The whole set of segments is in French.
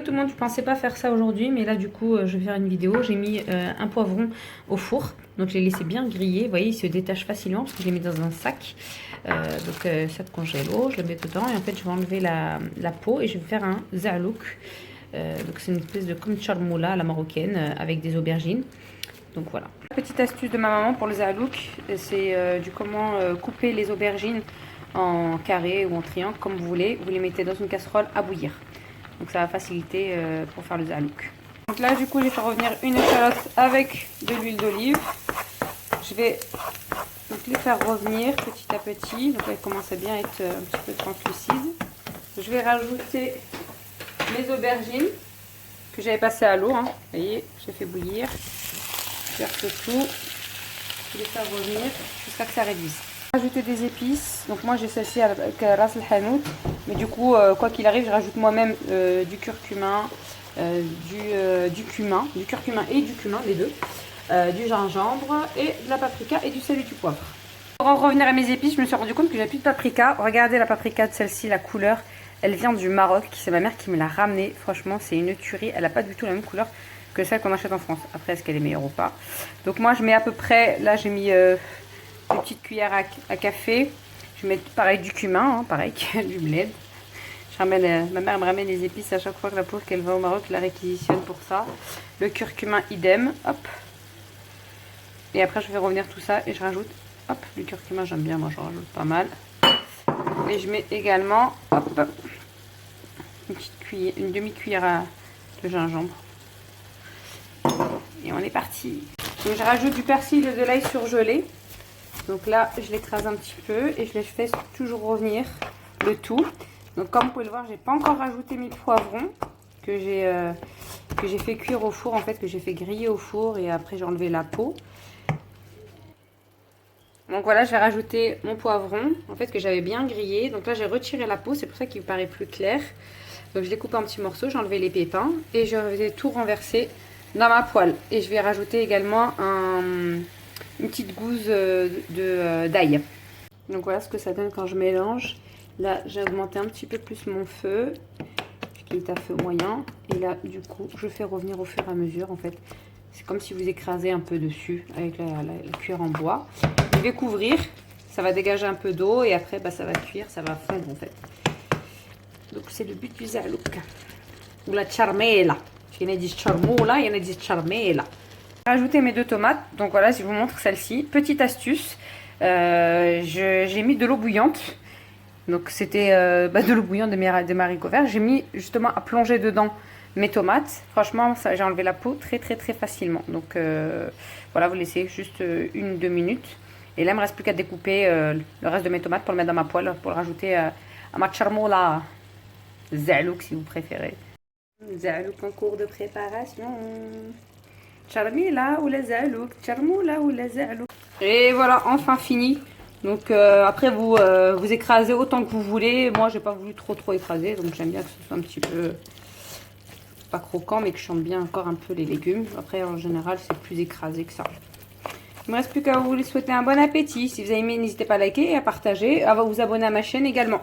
Tout le monde, je pensais pas faire ça aujourd'hui, mais là du coup je vais faire une vidéo. J'ai mis un poivron au four, donc je l'ai laissé bien griller. Vous voyez, il se détache facilement parce que je l'ai mis dans un sac. Sac congélo, je le mets dedans et en fait je vais enlever la peau et je vais faire un za'alouk. Donc c'est une espèce de comme charmoula à la marocaine avec des aubergines. Donc voilà. Petite astuce de ma maman pour le za'alouk, c'est du comment couper les aubergines en carré ou en triangle comme vous voulez. Vous les mettez dans une casserole à bouillir. Donc ça va faciliter pour faire le za'alouk. Donc là du coup j'ai fait revenir une échalote avec de l'huile d'olive. Je vais donc les faire revenir petit à petit. Donc elles commencent à bien être un petit peu translucides. Je vais rajouter mes aubergines que j'avais passées à l'eau. Hein. Vous voyez, j'ai fait bouillir. Je verse tout. Je vais les faire revenir jusqu'à ce que ça réduise. Rajouter des épices. Donc moi j'ai celle-ci avec ras el hanout. Mais du coup, quoi qu'il arrive, je rajoute moi-même du curcuma, du cumin et du cumin, les deux, du gingembre et de la paprika et du sel et du poivre. Pour en revenir à mes épices, je me suis rendu compte que j'avais plus de paprika. Regardez la paprika de celle-ci, la couleur, elle vient du Maroc. C'est ma mère qui me l'a ramenée. Franchement, c'est une tuerie. Elle n'a pas du tout la même couleur que celle qu'on achète en France. Après, est-ce qu'elle est meilleure ou pas? Donc moi, je mets à peu près, là j'ai mis une petite cuillère à café. Je mets pareil du cumin, hein, pareil du bled. Ma mère me ramène les épices à chaque fois que la pauvre qu'elle va au Maroc, la réquisitionne pour ça. Le curcuma idem, hop. Et après je vais revenir tout ça et je rajoute, hop, du curcuma j'aime bien, moi j'en rajoute pas mal. Et je mets également, hop, une demi-cuillère de gingembre. Et on est parti. Donc je rajoute du persil et de l'ail surgelé. Donc là je l'écrase un petit peu et je les fais toujours revenir le tout. Donc comme vous pouvez le voir, j'ai pas encore rajouté mes poivrons que j'ai fait cuire au four, en fait, que j'ai fait griller au four et après j'ai enlevé la peau. Donc voilà, je vais rajouter mon poivron, en fait, que j'avais bien grillé. Donc là j'ai retiré la peau, c'est pour ça qu'il paraît plus clair. Donc je l'ai coupé en petits morceaux, j'ai enlevé les pépins et je vais tout renverser dans ma poêle. Et je vais rajouter également une petite gousse d'ail. Donc voilà ce que ça donne quand je mélange. Là, j'ai augmenté un petit peu plus mon feu, qui est à feu moyen. Et là, du coup, je fais revenir au fur et à mesure, en fait. C'est comme si vous écrasez un peu dessus avec la cuillère en bois. Je vais couvrir, ça va dégager un peu d'eau et après, bah, ça va cuire, ça va fondre, en fait. Donc, c'est le but du za'alouk. Ou la charmela. Il y en a dit charmoula, il y en a dit charmela. Rajouter mes 2 tomates. Donc voilà, je vous montre celle-ci. Petite astuce, j'ai mis de l'eau bouillante. Donc c'était de l'eau bouillante de haricots verts. J'ai mis justement à plonger dedans mes tomates. Franchement, j'ai enlevé la peau très facilement. Donc voilà, vous laissez juste 1-2 minutes. Et là, il ne me reste plus qu'à découper le reste de mes tomates pour le mettre dans ma poêle, pour le rajouter à ma charmoula za'alouk si vous préférez. Za'alouk en cours de préparation. Charmila ou la za'alouk, charmoula ou la za'alouk. Et voilà, enfin fini. Donc après vous écrasez autant que vous voulez. Moi j'ai pas voulu trop écraser, donc j'aime bien que ce soit un petit peu pas croquant mais que je chante bien encore un peu les légumes. Après en général c'est plus écrasé que ça. Il me reste plus qu'à vous souhaiter un bon appétit. Si vous avez aimé, n'hésitez pas à liker et à partager, à vous abonner à ma chaîne également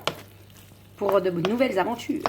pour de nouvelles aventures.